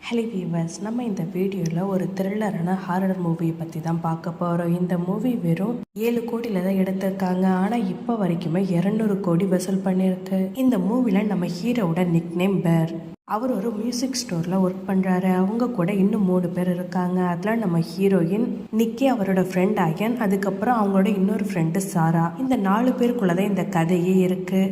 Hello viewers, நம்ம இந்த வீடியோவில் ஒரு த்ரில்லரான ஹாரர் மூவியை பற்றி தான் பார்க்க போகிறோம். இந்த மூவி வெறும் 7 கோடியில் தான் எடுத்திருக்காங்க. ஆனால் இப்போ வரைக்குமே 200 கோடி வசூல் பண்ணியிருக்கு. இந்த மூவியில் நம்ம ஹீரோவோட நிக் நேம் பேர். அவர் ஒரு மியூசிக் ஸ்டோரில் ஒர்க் பண்ணுறாரு. அவங்க கூட இன்னும் 3 பேர் இருக்காங்க. அதில் நம்ம ஹீரோயின் நிக்கி, அவரோட ஃப்ரெண்ட் அயன், அதுக்கப்புறம் அவங்களோட இன்னொரு ஃப்ரெண்டு சாரா. இந்த 4 பேருக்குள்ளே தான் இந்த கதையே இருக்குது.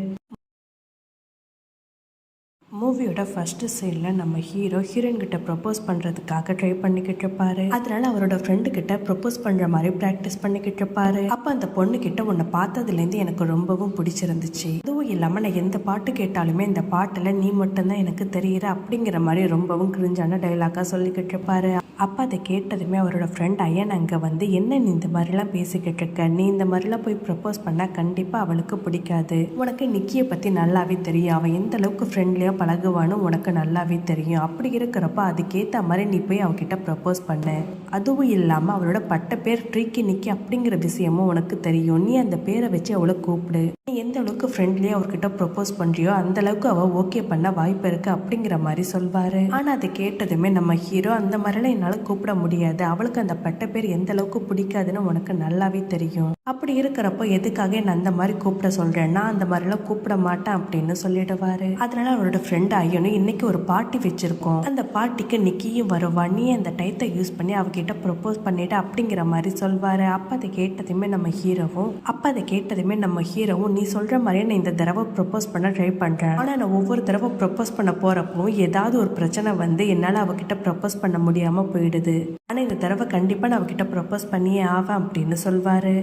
மூவியோட ஃபர்ஸ்ட் சீனில் நம்ம ஹீரோயின் கிட்ட ப்ரப்போஸ் பண்ணுறதுக்காக ட்ரை பண்ணிக்கிட்டு இருப்பாரு. அதனால அவரோட ஃப்ரெண்டு கிட்ட ப்ரப்போஸ் பண்ணுற மாதிரி ப்ராக்டிஸ் பண்ணிக்கிட்டு இருப்பாரு. அப்போ அந்த பொண்ணு கிட்ட உன்னை பார்த்ததுலேருந்து எனக்கு ரொம்பவும் பிடிச்சிருந்துச்சு. அதுவும் இல்லாமல் நான் எந்த பாட்டு கேட்டாலுமே இந்த பாட்டில் நீ மட்டும்தான் எனக்கு தெரியுற அப்படிங்கிற மாதிரி ரொம்பவும் கிரிஞ்சான டைலாக்காக சொல்லிக்கிட்டு இருப்பாரு. அப்போ அதை கேட்டதுமே அவரோட ஃப்ரெண்ட் அயன் அங்கே வந்து, என்ன நீ இந்த மாதிரிலாம் பேசிக்கிட்டு இருக்க, நீ இந்த மாதிரிலாம் போய் ப்ரப்போஸ் பண்ணால் கண்டிப்பாக அவளுக்கு பிடிக்காது. உனக்கு நிக்கியை பற்றி நல்லாவே தெரியும், அவன் எந்த அளவுக்கு ஃப்ரெண்ட்லியாக பழகுவான்னு உனக்கு நல்லாவே தெரியும். அப்படி இருக்கிறப்ப அதுக்கேற்ற மாதிரி நீ போய் அவகிட்ட ப்ரப்போஸ் பண்ண. அதுவும் இல்லாமல் அவளோட பட்ட பேர் ட்ரீக்கி நிக்கி அப்படிங்கிற விஷயமும் உனக்கு தெரியும். நீ அந்த பேரை வச்சு அவளை கூப்பிடு. நீ எந்த அளவுக்கு ஃப்ரெண்ட்லியாக அவர்கிட்ட ப்ரப்போஸ் பண்ணுறியோ அந்த அளவுக்கு அவள் ஓகே பண்ண வாய்ப்பு இருக்கு அப்படிங்கிற மாதிரி சொல்வார். ஆனால் அதை கேட்டதுமே நம்ம ஹீரோ, அந்த மாதிரிலாம் என்னால் கூப்பிட முடியாது, அவளுக்கு அந்த பட்ட பேர் எந்த அளவுக்கு பிடிக்காதுன்னு உனக்கு நல்லாவே தெரியும். அப்படி இருக்கிறப்போ எதுக்காக என்ன அந்த மாதிரி கூப்பிட சொல்கிறேன், நான் அந்த மாதிரிலாம் கூப்பிட மாட்டேன் அப்படின்னு சொல்லிடுவாரு. அதனால அவரோட ஃப்ரெண்ட் ஐயனும், இன்னைக்கு ஒரு பார்ட்டி வச்சிருக்கோம், அந்த பார்ட்டிக்கு நிக்கியும் வருவா, நீ அந்த டைத்தை யூஸ் பண்ணி அவகிட்ட ப்ரப்போஸ் பண்ணிட்டு அப்படிங்கிற மாதிரி சொல்வாரு. அப்போ அதை கேட்டதுமே நம்ம ஹீரோவும் நீ சொல்ற மாதிரியே நான் இந்த தடவை ப்ரப்போஸ் பண்ண ட்ரை பண்றேன், ஆனா நான் ஒவ்வொரு தடவை ப்ரப்போஸ் பண்ண போறப்போ ஏதாவது ஒரு பிரச்சனை வந்து என்னால அவகிட்ட ப்ரப்போஸ் பண்ண முடியாம போயிடுது, ஆனா இந்த தடவை கண்டிப்பா நான் அவகிட்ட ப்ரப்போஸ் பண்ணியே ஆவேன் அப்படின்னு சொல்வாரு.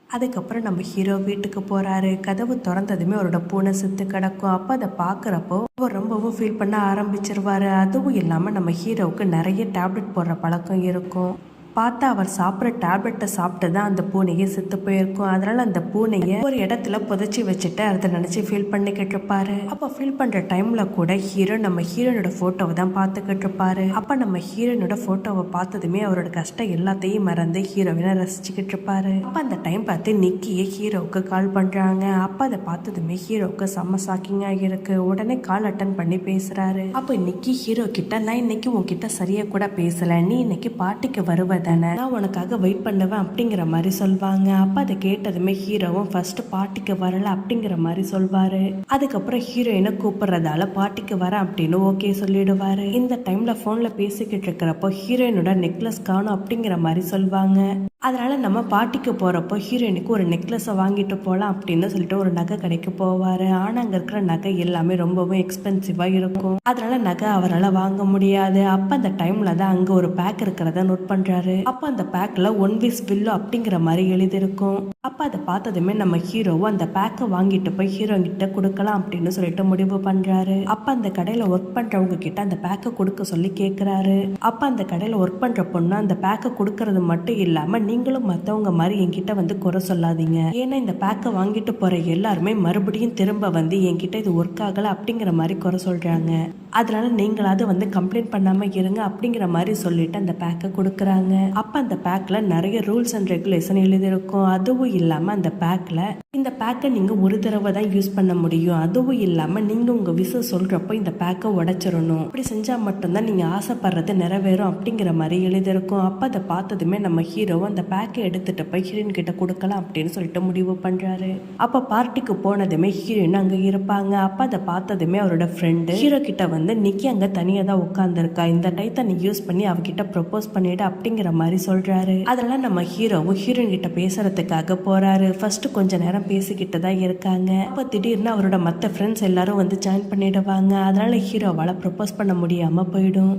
அதுக்கப்புறம் நம்ம ஹீரோ வீட்டுக்கு போறாரு. கதவு திறந்ததுமே அவரோட பூனை செத்து கிடக்கும். அப்போ அதை பார்க்குறப்போ அவர் ரொம்பவும் ஃபீல் பண்ண ஆரம்பிச்சிருவாரு. அதுவும் இல்லாமல் நம்ம ஹீரோவுக்கு நிறைய டேப்லெட் போடுற பழக்கம் இருக்கும். பார்த்தா அவர் சாப்பிட்ற டேப்லெட்டை சாப்பிட்டு தான் அந்த பூனையை செத்து போயிருக்கும். அதனால அந்த பூனையை ஒரு இடத்துல புதைச்சி வச்சுட்டு அதை நினைச்சு ஃபீல் பண்ணிக்கிட்டு இருப்பாரு. அப்போ ஃபீல் பண்ற டைம்ல கூட நம்ம ஹீரோனோட போட்டோவை தான் பார்த்துக்கிட்டு இருப்பாரு. அப்ப நம்ம ஹீரோனோட போட்டோவை பார்த்ததுமே அவரோட கஷ்டம் எல்லாத்தையும் மறந்து ஹீரோவினை ரசிச்சுக்கிட்டு இருப்பாரு. அப்ப அந்த டைம் பார்த்து நிக்கியே ஹீரோவுக்கு கால் பண்றாங்க. அப்ப அதை பார்த்ததுமே ஹீரோவுக்கு செம்ம ஷாக்கிங்கா இருக்கு. உடனே கால் அட்டன் பண்ணி பேசுறாரு. அப்போ நிக்கி ஹீரோ கிட்ட, நான் இன்னைக்கு உன்கிட்ட சரியா கூட பேசல, நீ இன்னைக்கு பார்ட்டிக்கு வருவ, நான் உனக்காக வெயிட் பண்ணுவேன் அப்படிங்கிற மாதிரி சொல்வாங்க. அப்ப அதை கேட்டதுமே ஹீரோவும் ஃபர்ஸ்ட் பார்ட்டிக்கு வரல அப்படிங்கிற மாதிரி சொல்வாரு. அதுக்கப்புறம் ஹீரோயினை கூப்பிடுறதால பார்ட்டிக்கு வரேன் அப்படின்னு ஓகே சொல்லிடுவாரு. இந்த டைம்ல போன்ல பேசிக்கிட்டு இருக்கிறப்போ ஹீரோயினோட நெக்லஸ் காணும் அப்படிங்கிற மாதிரி சொல்வாங்க. அதனால நம்ம பார்ட்டிக்கு போறப்போ ஹீரோயினுக்கு ஒரு நெக்லஸை வாங்கிட்டு போகலாம் அப்படின்னு சொல்லிட்டு ஒரு நகை கடைக்கு போவாரு. ஆனா அங்க இருக்கிற நகை எல்லாமே ரொம்பவும் எக்ஸ்பென்சிவா இருக்கும். அதனால நகை அவரால் வாங்க முடியாது. அப்ப அந்த டைம்ல தான் அங்க ஒரு பேக் இருக்கிறத நோட் பண்றாரு. அப்ப அந்த பேக்ல 1 wish வில்லோ அப்படிங்கிற மாதிரி எழுதிருக்கும். அப்ப அதை பார்த்ததுமே நம்ம ஹீரோவும் அந்த பேக்கை வாங்கிட்டு போய் ஹீரோ கிட்ட கொடுக்கலாம் அப்படின்னு சொல்லிட்டு முடிவு பண்றாரு. அப்ப அந்த கடையில ஒர்க் பண்றவங்க கிட்ட அந்த பேக்கை கொடுக்க சொல்லி கேட்கிறாரு. அப்ப அந்த கடையில ஒர்க் பண்ற பொண்ணு, அந்த பேக்கை கொடுக்கறது மட்டும் இல்லாம நீங்களும் மத்தவங்க மாதிரி என்கிட்ட வந்து குறை சொல்லாதீங்க, ஏன்னா இந்த பேக்கை வாங்கிட்டு போற எல்லாருமே மறுபடியும் திரும்ப வந்து என்கிட்ட இது ஒர்க் ஆகல அப்படிங்கிற மாதிரி குறை சொல்றாங்க, அதனால நீங்களாவது வந்து கம்ப்ளைண்ட் பண்ணாம இருங்க அப்படிங்கிற மாதிரி சொல்லிட்டு அந்த பேக்கை கொடுக்குறாங்க. அப்ப அந்த பேக்ல நிறைய ரூல்ஸ் அண்ட் ரெகுலேஷன் எழுதிருக்கும். அதுவும் இல்லாம அந்த பேக்ல இந்த பேக்கை நீங்க ஒரு தடவை தான் யூஸ் பண்ண முடியும், அதுவும் இல்லாம நீங்க உங்க விஷயம் சொல்றப்போ இந்த பேக்கை உடைச்சிடணும், அப்படி செஞ்சா மட்டும்தான் நீங்க ஆசைப்படுறது நிறைவேறும் அப்படிங்கிற மாதிரி எழுதிருக்கும். அப்ப அதை பார்த்ததுமே நம்ம ஹீரோ அந்த பேக்கை எடுத்துட்டு போய் ஹீரோயின் கிட்ட கொடுக்கலாம் அப்படின்னு சொல்லிட்டு முடிவு பண்றாரு. அப்ப பார்ட்டிக்கு போனதுமே ஹீரோயின் அங்க இருப்பாங்க. அப்ப அதை பார்த்ததுமே அவரோட ஃப்ரெண்டு ஹீரோ கிட்ட வந்து, நிக்கி அங்க தனியா தான் உட்கார்ந்துருக்கா, இந்த டைத்தை நீ யூஸ் பண்ணி அவகிட்ட ப்ரப்போஸ் பண்ணிடு அப்படிங்கிற மாதிரி சொல்றாரு. அதெல்லாம் நம்ம ஹீரோவும் ஹீரோயின் கிட்ட பேசுறதுக்காக போறாரு. ஃபர்ஸ்ட் கொஞ்ச நேரம் பேசிக்கிட்டு தான் இருக்காங்க. அப்ப திடீர்னு அவரோட மற்ற ஃப்ரெண்ட்ஸ் எல்லாரும் வந்து ஜாயின் பண்ணிடுவாங்க. அதனால ஹீரோவால ப்ரப்போஸ் பண்ண முடியாம போயிடும்.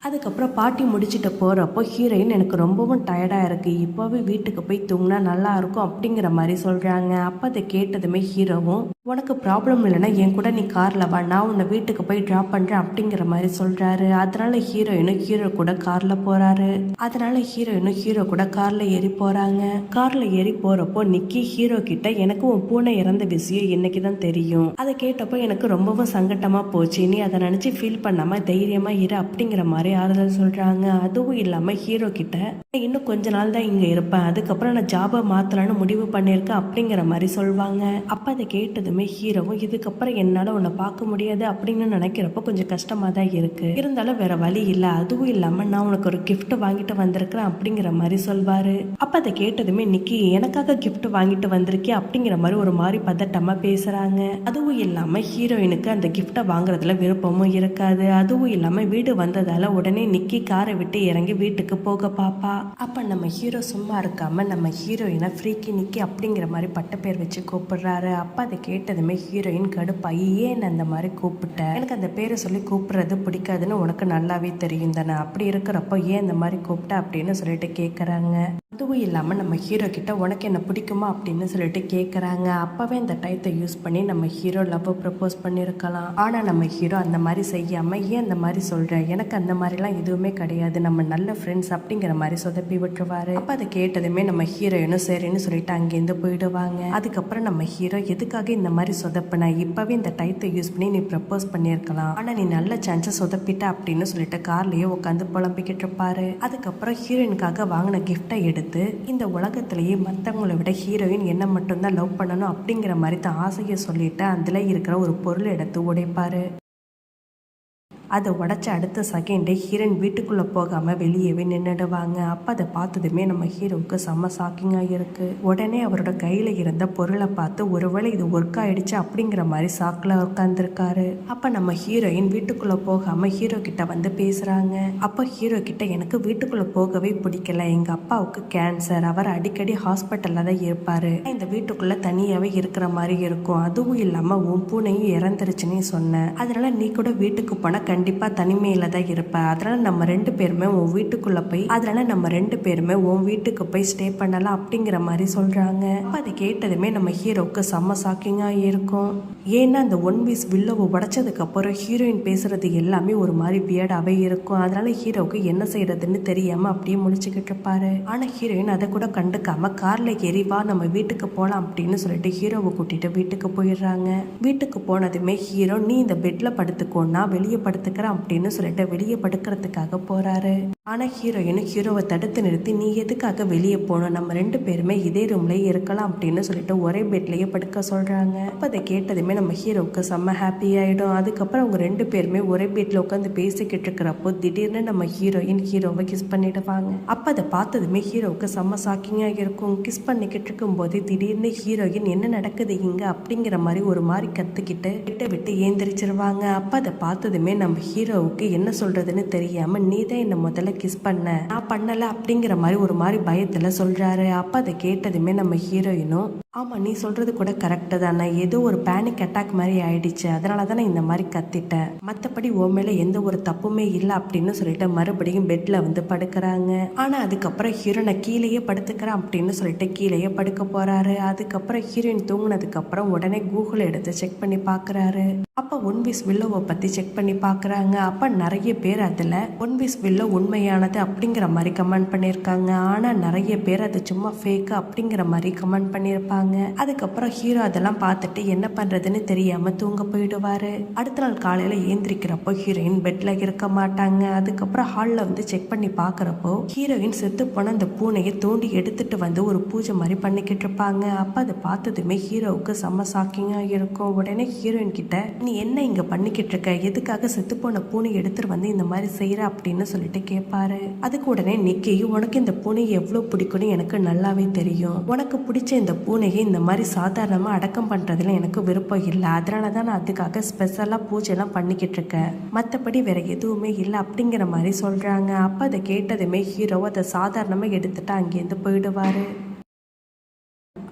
அதுக்கப்புறம் பார்ட்டி முடிச்சுட்டு போகிறப்போ ஹீரோயின், எனக்கு ரொம்பவும் டயர்டாக இருக்குது, இப்போவே வீட்டுக்கு போய் தூங்கினா நல்லா இருக்கும் அப்படிங்கிற மாதிரி சொல்கிறாங்க. அப்போ அதை கேட்டதுமே ஹீரோவும், உனக்கு ப்ராப்ளம் இல்லைன்னா என் கூட நீ காரில் வா, நான் உன்னை வீட்டுக்கு போய் ட்ராப் பண்ணுறேன் அப்படிங்கிற மாதிரி சொல்கிறாரு. அதனால ஹீரோயினும் ஹீரோ கூட காரில் போகிறாரு. ஹீரோ கூட காரில் ஏறி போகிறாங்க. காரில் ஏறி போகிறப்போ நிக்கி ஹீரோ கிட்ட, எனக்கு உன் பூனை இறந்த விஷயம் இன்னைக்கு தான் தெரியும், அதை கேட்டப்போ எனக்கு ரொம்பவும் சங்கட்டமாக போச்சு, நீ அதை நினச்சி ஃபீல் பண்ணாமல் தைரியமாக இரு அப்படிங்கிற மாதிரி ஆறுதல் சொல்றாங்க. அதுவும் இல்லாம ஹீரோ கிட்ட, இன்னும் கொஞ்ச நாள் தான் இங்க இருப்பேன், அதுக்கப்புறம் நான் ஜாபை மாத்தலான்னு முடிவு பண்ணியிருக்கேன் அப்படிங்கிற மாதிரி சொல்வாங்க. அப்ப அதை கேட்டதுமே கேட்டதுமே ஹீரோவும் இதுக்கப்புறம் என்னால உன்னை பார்க்க முடியாது அப்படின்னு நினைக்கிறப்போ கொஞ்சம் கஷ்டமா தான் இருக்கு, இருந்தாலும் வேற வழி இல்லை, அதுவும் இல்லாம நான் உனக்கு ஒரு gift வாங்கிட்டு வந்திருக்கிறேன் அப்படிங்கிற மாதிரி சொல்வாரு. அப்ப அதை கேட்டதுமே நிக்கி எனக்காக gift வாங்கிட்டு வந்திருக்கே அப்படிங்கிற மாதிரி ஒரு மாதிரி பதட்டமா பேசுறாங்க. அதுவும் இல்லாம ஹீரோயினுக்கு அந்த கிஃப்டை வாங்குறதுல விருப்பமும் இருக்காது. அதுவும் இல்லாம வீடு வந்ததால உடனே நிக்கி காரை விட்டு இறங்கி வீட்டுக்கு போக பாப்பா. அப்ப நம்ம ஹீரோ சும்மா இருக்காம நம்ம ஹீரோயினை ஃப்ரீக்கி நிக்கி அப்படிங்கிற மாதிரி பட்ட பேர் வச்சு கூப்பிடுறாரு. அப்ப அதை கேட்டதுமே ஹீரோயின் கடுப்பாயி ஏன் அந்த மாதிரி கூப்பிட்ட, எனக்கு அந்த பேரை சொல்லி கூப்பிடுறது பிடிக்காதுன்னு உனக்கு நல்லாவே தெரியும் தானே, அப்படி இருக்கிறப்போ ஏன் இந்த மாதிரி கூப்பிட்ட அப்படின்னு சொல்லிட்டு கேட்குறாங்க. அதுவும் இல்லாம நம்ம ஹீரோ கிட்ட உனக்கு என்ன பிடிக்குமா அப்படின்னு சொல்லிட்டு கேட்குறாங்க. அப்பவே இந்த டயத்தை யூஸ் பண்ணி நம்ம ஹீரோ லவ் ப்ரப்போஸ் பண்ணியிருக்கலாம். ஆனா நம்ம ஹீரோ அந்த மாதிரி செய்யாம ஏன் அந்த மாதிரி சொல்ற, எனக்கு அந்த மாதிரிலாம் எதுவுமே கிடையாது, நம்ம நல்ல ஃப்ரெண்ட்ஸ் அப்படிங்கிற மாதிரி சொதப்பி விட்டுருவாரு. அப்ப அதை கேட்டதுமே நம்ம ஹீரோயினும் சரின்னு சொல்லிட்டு அங்கேருந்து போயிடுவாங்க. அதுக்கப்புறம் நம்ம ஹீரோ எதுக்காக இந்த மாதிரி சொதப்பின, இப்பவே இந்த டயத்தை யூஸ் பண்ணி நீ ப்ரப்போஸ் பண்ணியிருக்கலாம், ஆனா நீ நல்ல சான்ஸை சொதப்பிட்ட அப்படின்னு சொல்லிட்டு கார்லயே உட்காந்து புலம்பிக்கிட்டு இருப்பாரு. அதுக்கப்புறம் ஹீரோயினுக்காக வாங்கின கிஃப்டை எடுத்து இந்த உலகத்திலேயே மற்றவங்களை விட ஹீரோயின் என்ன மட்டும்தான் லவ் பண்ணணும் அப்படிங்கிற மாதிரி தான் ஆசையை சொல்லிட்டு அதுல இருக்கிற ஒரு பொருள் எடுத்து உடைப்பாரு. அதை உடச்ச அடுத்த செகண்டே ஹீரோயின் வீட்டுக்குள்ளே போகாமல் வெளியவே நின்றுடுவாங்க. அப்போ அதை பார்த்ததுமே நம்ம ஹீரோவுக்கு செம்ம ஷாக்கிங்காக இருக்குது. உடனே அவரோட கையில் இருந்த பொருளை பார்த்து ஒருவேளை இது ஒர்க் ஆகிடுச்சு அப்படிங்கிற மாதிரி ஷாக்கில் உட்காந்துருக்காரு. அப்போ நம்ம ஹீரோயின் வீட்டுக்குள்ளே போகாமல் ஹீரோ கிட்ட வந்து பேசுகிறாங்க. அப்போ ஹீரோ கிட்ட எனக்கு வீட்டுக்குள்ளே போகவே பிடிக்கல, எங்கள் அப்பாவுக்கு கேன்சர், அவர் அடிக்கடி ஹாஸ்பிட்டலில் தான் இருப்பார், இந்த வீட்டுக்குள்ளே தனியாகவே இருக்கிற மாதிரி இருக்கும், அதுவும் இல்லாமல் உன் பூனையும் இறந்துருச்சுன்னு சொன்னேன், அதனால நீ கூட வீட்டுக்கு போனால் கண்டிப்பா தனிமையில தான் இருப்ப, அதனால நம்ம ரெண்டு பேருமே உன் வீட்டுக்கு போய் ஸ்டே பண்ணலாம் அப்படிங்கிற மாதிரி சொல்றாங்க. அதை கேட்டதுமே நம்ம ஹீரோவுக்கு செம்ம ஷாக்கிங்கா இருக்கும். ஏன்னா அந்த ஒன் பீஸ் வில்லோவை உடைச்சதுக்கு அப்புறம் ஹீரோயின் பேசுறது எல்லாமே ஒரு மாதிரி வியர்டாவே இருக்கும். அதனால ஹீரோவுக்கு என்ன செய்யறதுன்னு தெரியாம அப்படியே முழிச்சுக்கிட்டு இருப்பாரு. ஆனா ஹீரோயின் அதை கூட கண்டுக்காம கார்ல ஏறி வா நம்ம வீட்டுக்கு போலாம் அப்படின்னு சொல்லிட்டு ஹீரோவை கூட்டிட்டு வீட்டுக்கு போயிடுறாங்க. வீட்டுக்கு போனதுமே ஹீரோ நீ இந்த பெட்ல படுத்துக்கோன்னா வெளியே படுத்துக்கிறேன் அப்படின்னு சொல்லிட்டு வெளியே படுக்கிறதுக்காக போறாரு. ஆனா ஹீரோவை தடுத்து நிறுத்தி நீ எதுக்காக வெளியே போகணும், நம்ம ரெண்டு பேருமே இதே ரூம்லயே இருக்கலாம் அப்படின்னு சொல்லிட்டு ஒரே பெட்லயே படுக்க சொல்றாங்க. அப்ப அதை கேட்டதுமே நம்ம ஹீரோவுக்கு செம்ம ஹாப்பி ஆயிடும். அதுக்கப்புறம் அவங்க ரெண்டு பேருமே ஒரே பெட்ல உட்காந்து பேசிக்கிட்டு இருக்கிறப்போ திடீர்னு நம்ம ஹீரோவை கிஸ் பண்ணிடுவாங்க. அப்ப அதை பார்த்ததுமே ஹீரோவுக்கு செம்ம ஷாக்கிங்கா இருக்கும். கிஸ் பண்ணிக்கிட்டு இருக்கும் போது திடீர்னு ஹீரோயின் என்ன நடக்குது இங்க அப்படிங்கிற மாதிரி ஒரு மாதிரி கத்துக்கிட்டு விட்டு ஏந்திரிச்சிருவாங்க. அப்ப அதை பார்த்ததுமே நம்ம ஹீரோவுக்கு என்ன சொல்றதுன்னு தெரியாம நீ தான் என்ன முதல்ல கிஸ் பண்ண, நான் பண்ணல அப்படிங்கிற மாதிரி ஒரு மாதிரி பயத்துல சொல்றாரு. அப்ப அதை கேட்டதுமே நம்ம ஹீரோயினும் ஆமா நீ சொல்றது கூட கரெக்டு தானே, ஏதோ ஒரு பேனிக் அட்டாக் மாதிரி ஆயிடுச்சு, அதனால தானே இந்த மாதிரி கத்திட்டேன், மற்றபடி ஓ மேல எந்த ஒரு தப்புமே இல்லை அப்படின்னு சொல்லிட்டு மறுபடியும் பெட்ல வந்து படுக்கிறாங்க. ஆனா அதுக்கப்புறம் ஹீரோனை கீழேயே படுத்துக்கிறேன் அப்படின்னு சொல்லிட்டு கீழேயே படுக்க போறாரு. அதுக்கப்புறம் ஹீரோயின் தூங்கினதுக்கு அப்புறம் உடனே கூகுள் எடுத்து செக் பண்ணி பாக்குறாரு. அப்ப ஒன் பீஸ் வில்லோவை பத்தி செக் பண்ணி பாக்குறாங்க. அப்ப நிறைய பேர் அதுல ஒன் பீஸ் வில்லோ உண்மையானது அப்படிங்கிற மாதிரி கமெண்ட் பண்ணியிருக்காங்க. ஆனா நிறைய பேர் அது சும்மா ஃபேக் அப்படிங்கிற மாதிரி கமெண்ட் பண்ணியிருப்பாங்க. அதுக்கப்புறம் ஹீரோ அதெல்லாம் பார்த்துட்டு என்ன பண்றதுன்னு தெரியாம தூங்க போயிடுவாரு. அடுத்த நாள் காலையில ஏந்திரிக்கிறப்போ ஹீரோயின் பெட்ல இருக்க மாட்டாங்க. அதுக்கப்புறம் ஹால்ல வந்து செக் பண்ணி பாக்குறப்போ ஹீரோயின் செத்து போன அந்த பூனையை தோண்டி எடுத்துட்டு வந்து ஒரு பூஜை மாதிரி பண்ணிக்கிட்டு இருப்பாங்க. அப்ப அதை பார்த்ததுமே ஹீரோவுக்கு செம்ம ஷாக்கிங்கா இருக்கும். உடனே ஹீரோயின் கிட்ட நீ என்ன இங்க பண்ணிக்கிட்டு இருக்க, எதுக்காக செத்து போன பூனை எடுத்துட்டு வந்து இந்த மாதிரி செய்யற அப்படின்னு சொல்லிட்டு கேட்பாரு. அதுக்கு உடனே நிக்கியும் உனக்கு இந்த பூனையை எவ்வளவு பிடிக்கும்னு எனக்கு நல்லாவே தெரியும், உனக்கு பிடிச்ச இந்த பூனையை இந்த மாதிரி சாதாரணமா அடக்கம் பண்றதுல எனக்கு விருப்பம் இல்லை, அதனாலதான் நான் அதுக்காக ஸ்பெஷலா பூஜை எல்லாம் பண்ணிக்கிட்டு இருக்கேன், மற்றபடி வேற எதுவுமே இல்லை அப்படிங்கிற மாதிரி சொல்றாங்க. அப்ப அதை கேட்டதுமே ஹீரோ அதை சாதாரணமா எடுத்துட்டு அங்கேருந்து போயிடுவாரு.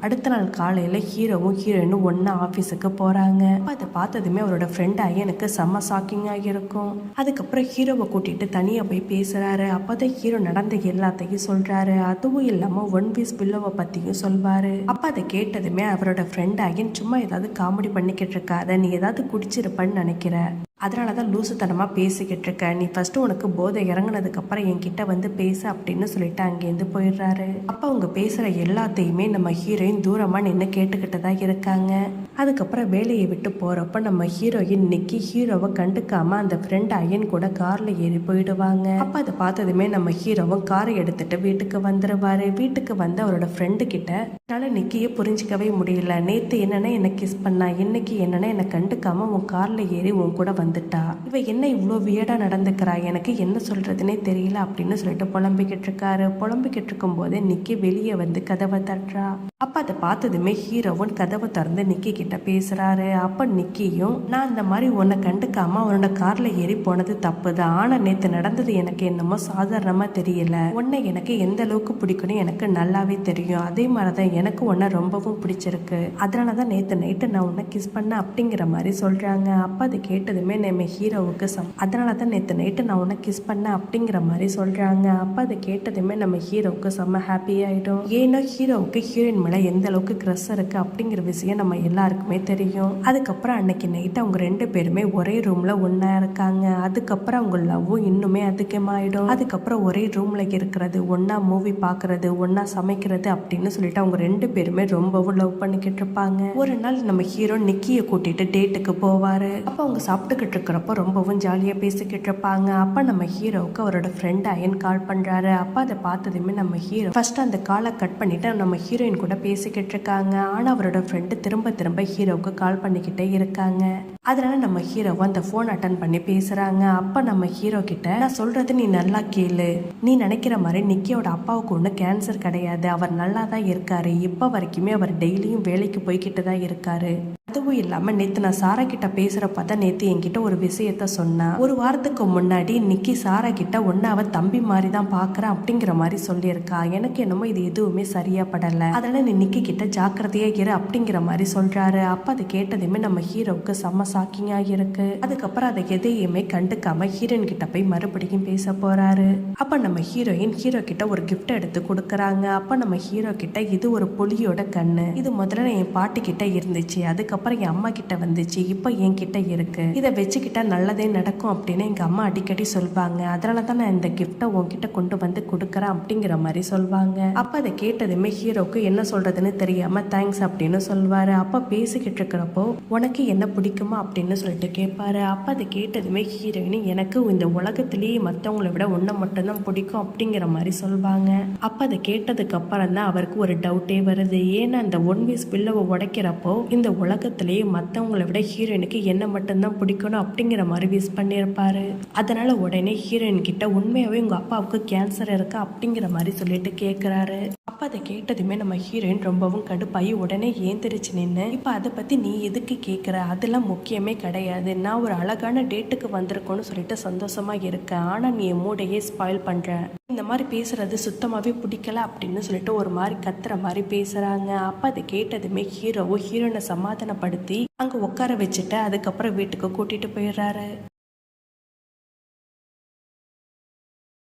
அடுத்த நாள் காலையில ஹீரோவும் ஹீரோயினும் ஒன்னா ஆபீஸுக்கு போறாங்க. அதை பார்த்ததுமே அவரோட ஃப்ரெண்ட் ஆகி எனக்கு செம்ம ஷாக்கிங் ஆகியிருக்கும். அதுக்கப்புறம் ஹீரோவை கூட்டிட்டு தனியா போய் பேசுறாரு. அப்பதான் ஹீரோ நடந்த எல்லாத்தையும் சொல்றாரு. அதுவும் இல்லாம ஒன் பீஸ் பில்லோவை பத்தியும் சொல்வாரு. அப்ப அதை கேட்டதுமே அவரோட ஃப்ரெண்ட் ஆகி சும்மா ஏதாவது காமெடி பண்ணிக்கிட்டு இருக்காத, நீ ஏதாவது குடிச்சிருப்பன்னு நினைக்கிற, அதனாலதான் லூசுத்தனமா பேசிக்கிட்டு இருக்க. நீ ஃபர்ஸ்ட் உனக்கு போதை இறங்குனதுக்கு அப்புறம் என்கிட்ட வந்து பேச அப்படின்னு சொல்லிட்டு அங்கேருந்து போயிடுறாரு. அப்ப அவங்க பேசுற எல்லாத்தையுமே நம்ம ஹீரோயின் தூரமா நின்று கேட்டுக்கிட்டு தான் இருக்காங்க. அதுக்கப்புறம் வேலையை விட்டு போறப்ப நம்ம ஹீரோயின் நிக்கி ஹீரோவை கண்டுக்காம அந்த ஃப்ரெண்ட் அயன் கூட கார்ல ஏறி போயிடுவாங்க. அப்ப அதை பார்த்ததுமே நம்ம ஹீரோவும் காரை எடுத்துட்டு வீட்டுக்கு வந்துருவாரு. வீட்டுக்கு வந்து அவரோட ஃப்ரெண்டு கிட்ட என்னால நிக்கியே புரிஞ்சிக்கவே முடியல. நேத்து என்னன்னா என்ன கிஸ் பண்ணா, இன்னைக்கு என்னன்னா என்ன கண்டுக்காம உன் கார்ல ஏறி உன் கூட வந்துட்டா. இவ என்ன இவ்வளோ வியடா நடந்துக்கிறா, எனக்கு என்ன சொல்றதுன்னே தெரியல அப்படின்னு சொல்லிட்டு புலம்பிக்கிட்டு இருக்காரு. புலம்பிக்கிட்டு இருக்கும் போதே நிக்கி வெளியே வந்து கதவை தட்டுறா. அப்ப அதை பார்த்ததுமே ஹீரோவும் கதவை திறந்து நிக்கி கிட்ட பேசுறாரு. அப்ப நிக்கியும் நான் இந்த மாதிரி உன்னை கண்டுக்காம அவனோட கார்ல ஏறி போனது தப்புதான். ஆனா நேத்து நடந்தது எனக்கு என்னமோ சாதாரணமா தெரியல. உன்னை எனக்கு எந்த அளவுக்கு பிடிக்கும்னு எனக்கு நல்லாவே தெரியும். அதே மாதிரிதான் எனக்கு உன்னை ரொம்பவும் பிடிச்சிருக்கு. அதனாலதான் நேத்து நைட்டு நான் உன்னை கிஸ் பண்ண அப்படிங்கிற மாதிரி சொல்றாங்க. அப்ப அதை கேட்டதுமே நம்ம ஹீரோவுக்கு அதனாலதான் நேத்து நைட்டு நான் உன்னை கிஸ் பண்ண அப்படிங்கிற மாதிரி சொல்றாங்க. அப்ப அதை கேட்டதுமே நம்ம ஹீரோவுக்கு செம்ம ஹாப்பி ஆயிடும். ஏன்னா ஹீரோவுக்கு ஹீரோயின் மேல எந்த அளவுக்கு கிரஸ் இருக்கு அப்படிங்கிற விஷயம் நம்ம எல்லாருக்குமே தெரியும். அதுக்கப்புறம் அன்னைக்கு நைட்டு அவங்க 2 பேருமே ஒரே ரூம்ல ஒன்னா இருக்காங்க. அதுக்கப்புறம் அவங்க லவ்வும் இன்னுமே அதிகமாயிடும். அதுக்கப்புறம் ஒரே ரூம்ல இருக்கிறது, ஒன்னா மூவி பாக்குறது, ஒன்னா சமைக்கிறது அப்படின்னு சொல்லிட்டு அவங்க 2 பேருமே ரொம்பவும் லவ் பண்ணிக்கிட்டு இருப்பாங்க. ஒரு நாள் நம்ம ஹீரோ நிக்கிய கூட்டிட்டு டேட்டுக்கு போவாரு. அப்ப அவங்க சாப்பிட்டுக்கிட்டு இருக்கிறப்ப ரொம்பவும் ஜாலியா பேசிக்கிட்டு இருப்பாங்க. அப்ப நம்ம ஹீரோவுக்கு அவரோட ஃப்ரெண்ட் அயன் கால் பண்றாரு. அப்ப அதை பார்த்ததுமே நம்ம ஹீரோ ஃபர்ஸ்ட் அந்த காலை கட் பண்ணிட்டு நம்ம ஹீரோயின் கூட பேசிக்கிட்டு இருக்காங்க. ஆனா அவரோட ஃப்ரெண்டு திரும்ப திரும்ப ஹீரோவுக்கு கால் பண்ணிக்கிட்டே இருக்காங்க. அதனால நம்ம ஹீரோவை அந்த போன் அட்டன் பண்ணி பேசுறாங்க. அப்ப நம்ம ஹீரோ கிட்ட நான் சொல்றது நீ நல்லா கேளு. நீ நினைக்கிற மாதிரி நிக்கியோட அப்பாவுக்கு ஒண்ணு கேன்சர் கிடையாது. அவர் நல்லா தான் இருக்காரு. இப்ப வரைக்குமே அவர் டெய்லியும் வேலைக்கு போய்கிட்டு தான் இருக்காரு. அதுவும் இல்லாம நேத்து நான் சாரா கிட்ட பேசுறப்பதான் நேத்து என்கிட்ட ஒரு விஷயத்த சொன்னா. ஒரு வாரத்துக்கு முன்னாடி நிக்கி சாரா கிட்ட ஒன்னு அவ தம்பி மாதிரி தான் பாக்குறா அப்படிங்கிற மாதிரி சொல்லியிருக்கா. எனக்கு என்னமோ இது எதுவுமே சரியா படல. அதனால நீ நிக்கி கிட்ட ஜாக்கிரதையா இரு அப்படிங்கிற மாதிரி சொல்றாரு. அப்ப அதை கேட்டதுமே நம்ம ஹீரோவுக்கு செம்ம ஷாக்கிங்கா இருக்கு. அதுக்கப்புறம் அதை எதையுமே கண்டுக்காம ஹீரோயின் கிட்ட போய் மறுபடியும் பேச போறாரு. அப்ப நம்ம ஹீரோயின் ஹீரோ கிட்ட ஒரு கிஃப்ட் எடுத்து கொடுக்கறாங்க. அப்ப நம்ம ஹீரோ கிட்ட இது ஒரு புலியோட கண்ணு. இது முதல்ல என் பாட்டி கிட்ட இருந்துச்சு. அதுக்கப்புறம் என் அம்மா கிட்ட வந்துச்சு. இப்ப என் கிட்ட இருக்கு. இதை வச்சுக்கிட்டா நல்லதே நடக்கும் அப்படின்னு எங்க அம்மா அடிக்கடி சொல்வாங்க. அதனாலதான் நான் இந்த கிஃப்ட உன்கிட்ட கொண்டு வந்து கொடுக்கறேன் அப்படிங்கிற மாதிரி சொல்வாங்க. அப்ப அதை கேட்டதுமே ஹீரோக்கு என்ன சொல்றதுன்னு தெரியாம தேங்க்ஸ் அப்படின்னு சொல்வாரு. அப்ப பேசிக்கிட்டு இருக்கிறப்போ உனக்கு என்ன பிடிக்குமா அப்படின்னு சொல்லிட்டு கேட்பாரு. அப்ப அதை கேட்டதுமே ஹீரோயின் எனக்கு இந்த உலகத்திலேயே மத்தவங்களை விட உன்னை மட்டும்தான் பிடிக்கும் அப்படிங்கிற மாதிரி சொல்வாங்க. அப்ப அதை கேட்டதுக்கு அப்புறம் தான் அவருக்கு ஒரு டவுட்டே வருது. ஏன்னா அந்த ஒன் வீஸ் பில்லவை உடைக்கிறப்போ இந்த உலகத்திலேயே மத்தவங்களை விட ஹீரோயினுக்கு என்ன மட்டும்தான் பிடிக்கணும் அப்படிங்கிற மாதிரி விஷ் பண்ணியிருப்பாரு. அதனால உடனே ஹீரோயின் கிட்ட உண்மையாவே உங்க அப்பாவுக்கு கேன்சர் இருக்கா அப்படிங்கிற மாதிரி சொல்லிட்டு கேட்கிறாரு. அப்ப அதை கேட்டதுமே நம்ம ஹீரோயின் ரொம்பவும் கடுப்பாயி உடனே ஏந்திரிச்சு நின்று இப்ப அதை பத்தி நீ எதுக்கு கேட்கிற, அதெல்லாம் முக்கியமே கிடையாது. நான் ஒரு அழகான டேட்டுக்கு வந்திருக்கோன்னு சொல்லிட்டு சந்தோஷமா இருக்கேன். ஆனா நீ என் மூடையே ஸ்பாயில் பண்ற. இந்த மாதிரி பேசுறது சுத்தமாவே பிடிக்கல அப்படின்னு சொல்லிட்டு ஒரு மாதிரி கத்துற மாதிரி பேசுறாங்க. அப்ப அதை கேட்டதுமே ஹீரோனை சமாதானப்படுத்தி அங்க உட்கார வச்சுட்டு அதுக்கப்புறம் வீட்டுக்கு கூட்டிட்டு போயிடுறாரு.